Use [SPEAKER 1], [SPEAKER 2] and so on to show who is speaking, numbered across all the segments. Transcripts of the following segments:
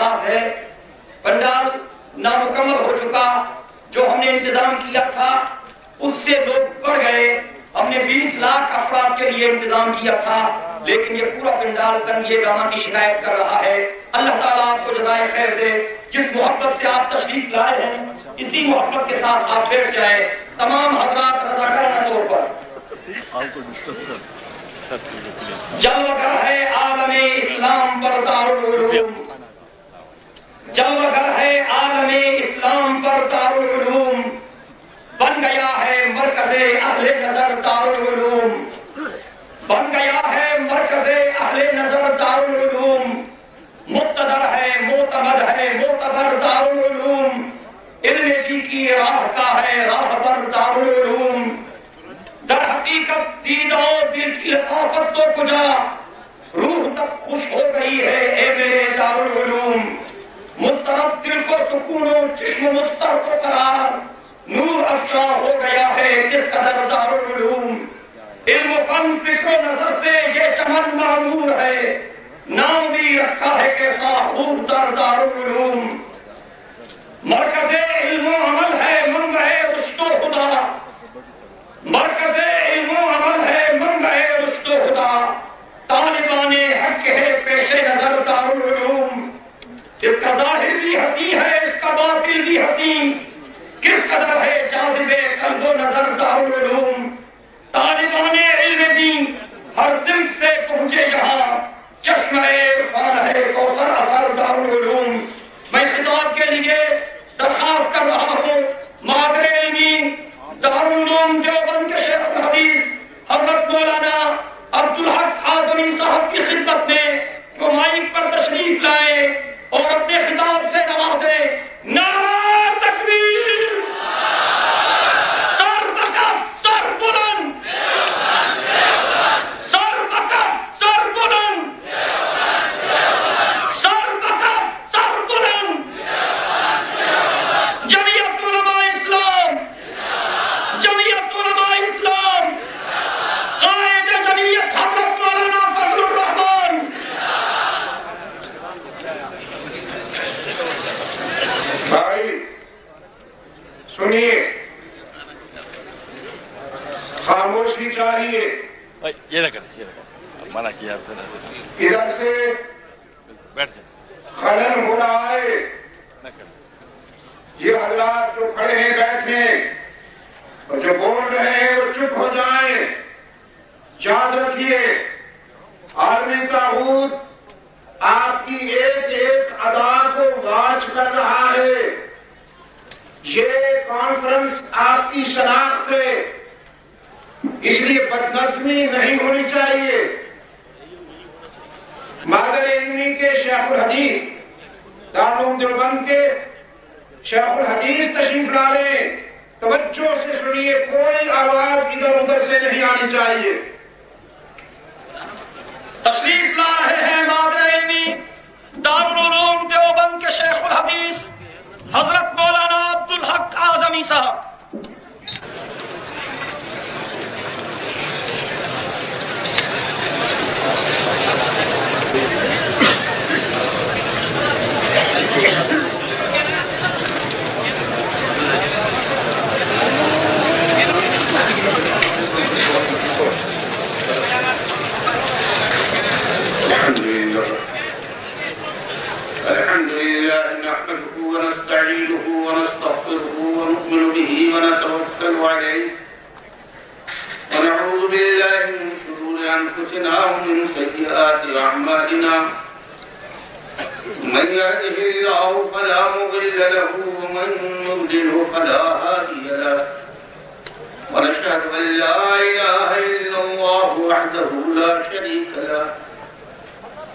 [SPEAKER 1] احساس ہے پنڈال نامکمل ہو چکا، جو ہم نے انتظام کیا تھا اس سے لوگ بڑھ گئے، ہم نے 20 لاکھ افراد کے لیے انتظام کیا تھا، لیکن یہ پورا پنڈال تنگی گاما کی شکایت کر رہا ہے۔ اللہ تعالیٰ آپ کو جزائے خیر دے، جس محبت سے آپ تشریف لائے ہیں اسی محبت کے ساتھ آپ بیٹھ جائیں۔ تمام حضرات رضاکارانہ طور پر جلوگر ہے عالم اسلام پر دارالعلوم، جلوگر ہے عالم اسلام پر دارالعلوم، بن گیا ہے مرکز اہل نظر دارالعلوم، بن گیا ہے مرکز اہل نظر دارالعلوم، مقتدر ہے معتمد ہے معتبر دارالعلوم، علم کی راہ کا ہے راہبر دارالعلوم، در حقیقت دید و دل کی لطافت تو کجا، روح تک خوش ہو گئی ہے اے میرے دارالعلوم، مضطرب دل کو سکون و چشم مستر کو قرار، نور افشاں ہو گیا ہے جس قدر دارالعلوم، علم و فن فکر و نظر سے یہ چمن معمور ہے، نام بھی رکھا ہے کیسا خوب در دارالعلوم، مرکز علم و عمل ہے منبع رشد و خدا، مرکز علم و عمل ہے منبع رشد و خدا، طالبان حق ہے پیش نظر دارالعلوم، اس کا ظاہر بھی حسین ہے اس کا باطن بھی حسین، کس قدر ہے جاذب قلب و نظر دارالعلوم، طالبان علم دین ہر صنف سے پہنچے یہاں، چشمہ عرفان ہے کوثر اثر دارالعلوم۔ میں خطاب کے لیے درخواست کر رہا ہوں مادر علمی دارالعلوم دیوبند کے شیخ الحدیث حضرت مولانا عبدالحق اعظمی صاحب کی خدمت میں وہ مائک پر تشریف لائے اور اپنے خطاب سے نوازے۔ نعرہ تکبیر، سر بکف سر بلند، سر بکف سر بلند، سر بکف سر بلند، جمعیت علماء اسلام، جمعیت علماء اسلام، قائد جمعیت حضرت مولانا فضل الرحمان۔
[SPEAKER 2] بھائی سنیے، خاموشی چاہیے،
[SPEAKER 3] یہ نہ کریں، یہ نہ کریں، منع کیا آپ نے،
[SPEAKER 2] ادھر سے
[SPEAKER 3] بیٹھ جائیں،
[SPEAKER 2] خلل ہو رہا ہے،
[SPEAKER 3] نہ کریں۔
[SPEAKER 2] یہ حضرات جو کھڑے ہیں بیٹھے اور جو بول رہے ہیں وہ چپ ہو جائیں۔ یاد رکھیے عالمی طاغوت آپ کی ایک ایک ادا کو واچ کر رہا ہے، یہ کانفرنس آپ کی شناخت ہے، اس لیے بدنظمی نہیں ہونی چاہیے۔ مادر علمی کے شیخ الحدیث دارالعلوم دیوبند کے شیخ الحدیث تشریف لا رہے ہیں، توجہ سے سنیے، کوئی آواز ادھر ادھر سے نہیں آنی چاہیے۔
[SPEAKER 1] تشریف لا رہے ہیں مادر علمی دارالعلوم دیوبند کے شیخ الحدیث حضرت مولانا عبدالحق اعظمی صاحب۔
[SPEAKER 4] الحمد لله نحمده ونستعينه ونستغفره ونؤمن به ونتوكل عليه ونعوذ بالله من شرور أنفسنا ومن سيئات أعمالنا من يهده الله فلا مضل له ومن يضلله فلا هادي له ونشهد أن لا إله إلا الله وحده لا شريك له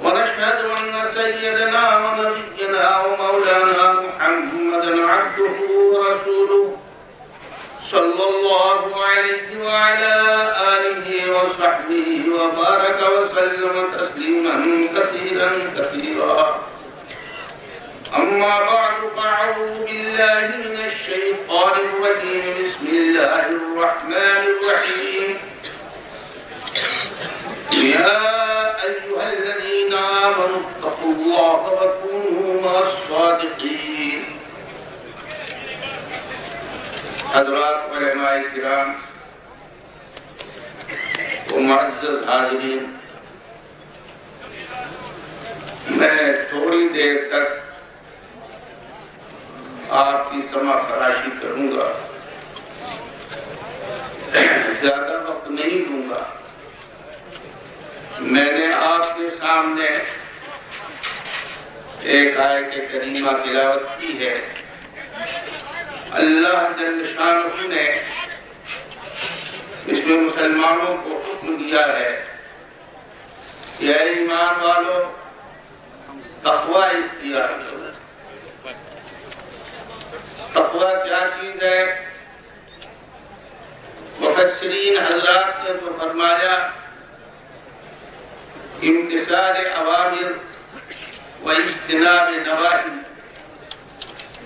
[SPEAKER 4] ونشهد أن سيدنا ونبينا ومولانا محمدا عبده ورسوله صلى الله عليه وعلى آله وصحبه وبارك وسلم تسليما كثيرا كثيرا أما بعد فأعوذ بالله من الشيطان الرجيم بسم الله الرحمن الرحيم يا أيها الذين آمنوا اتقوا الله وكونوا مع الصادقين. حضرات علماء کرام و معزز حاضرین، میں تھوڑی دیر تک آپ کی سمع فراشی کروں گا، زیادہ وقت نہیں دوں گا. میں نے آپ کے سامنے ایک آیت کریمہ تلاوت کی ہے. اللہ جل شانہ نے اس میں مسلمانوں کو حکم دیا ہے کہ اے ایمان والو تقوی اختیار کرو. تقوی کیا چیز ہے؟ مفسرین حضرات نے تو فرمایا امتثال اوامر و اجتناب نواہی.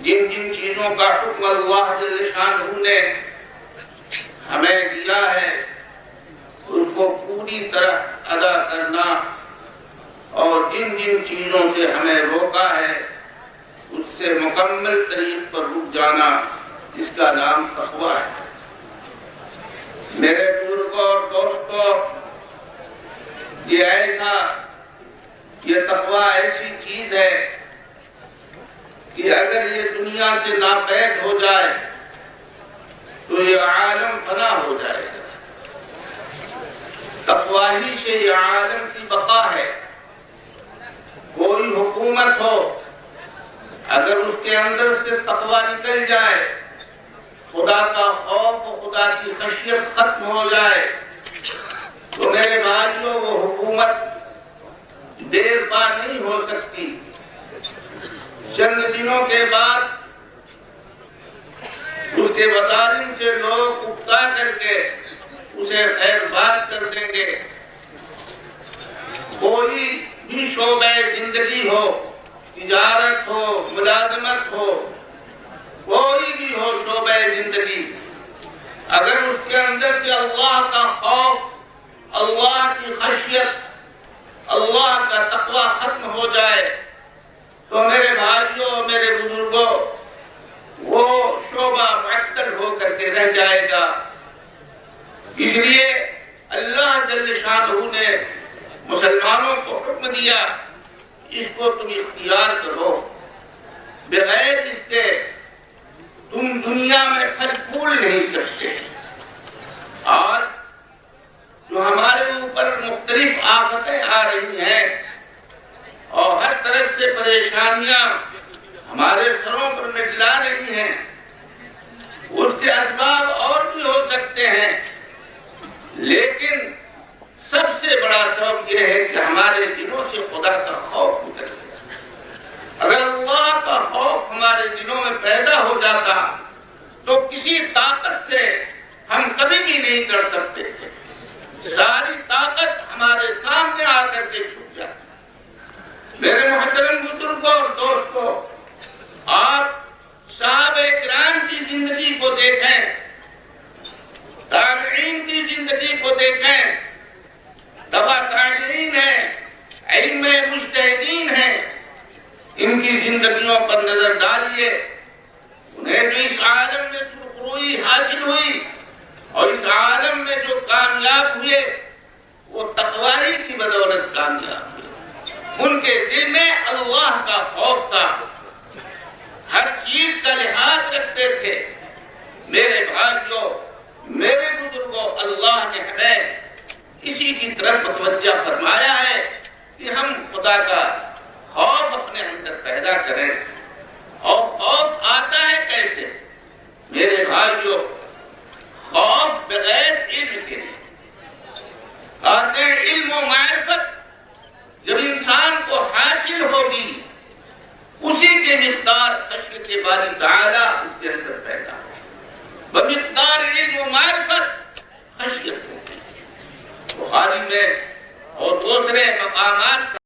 [SPEAKER 4] جن جن چیزوں کا حکم اللہ جل شانہ نے ہمیں دیا ہے اس کو پوری طرح ادا کرنا، اور جن جن چیزوں سے ہمیں روکا ہے اس سے مکمل طریق پر رک جانا، جس کا نام تقوی ہے. میرے بزرگوں اور دوستوں، یہ تقوی ایسی چیز ہے کہ اگر یہ دنیا سے ناپید ہو جائے تو یہ عالم فنا ہو جائے گا. تقوی ہی سے یہ عالم کی بقا ہے. کوئی حکومت ہو، اگر اس کے اندر سے تقوی نکل جائے، خدا کا خوف و خدا کی خشیت ختم ہو جائے، تو میرے بھائیوں وہ حکومت دیر پار نہیں ہو سکتی. چند دنوں کے بعد اس کے مظالم سے لوگ اکتا کر کے اسے خیر بات کر دیں گے. کوئی بھی شعبہ زندگی ہو، تجارت ہو، ملازمت ہو، کوئی بھی ہو شعبہ زندگی، اگر اس کے اندر سے اللہ کا خوف، اللہ کی خشیت، اللہ کا تقوی ختم ہو جائے تو میرے بھائیوں، میرے بزرگوں، وہ شعبہ معطل ہو کر کے رہ جائے گا. اس لیے اللہ جل شانہ نے مسلمانوں کو حکم دیا اس کو تم اختیار کرو. بغیر اس کے تم دنیا میں پھل پھول نہیں سکتے. اور جو ہمارے اوپر مختلف آفتیں آ رہی ہیں اور ہر طرف سے پریشانیاں ہمارے سروں پر مٹلا رہی ہیں، اس کے اسباب اور بھی ہو سکتے ہیں، لیکن سب سے بڑا سبب یہ ہے کہ ہمارے دلوں سے خدا کا خوف نکل گیا. اگر اللہ کا خوف ہمارے دلوں میں پیدا ہو جاتا تو کسی طاقت سے ہم کبھی بھی نہیں کر سکتے تھے. ساری طاقت ہمارے سامنے آ کر کے چھپ جاتی. میرے محترم بزرگوں اور دوستوں، آپ صحابہ کرام کی زندگی کو دیکھیں، تابعین کی زندگی کو دیکھیں، تبع تابعین ہیں، ائمہ مجتہدین ہیں، ان کی زندگیوں پر نظر ڈالیے. انہیں جو اس عالم میں سرخروئی حاصل ہوئی اور اس عالم میں جو کامیاب ہوئے وہ تقوی کی بدولت کامیاب ہوئے. ان کے دل میں اللہ کا خوف تھا، ہر چیز کا لحاظ رکھتے تھے. میرے بھائیوں، میرے بزرگوں، اللہ نے ہمیں اسی کی طرف متوجہ فرمایا ہے کہ ہم خدا کا خوف اپنے اندر پیدا کریں.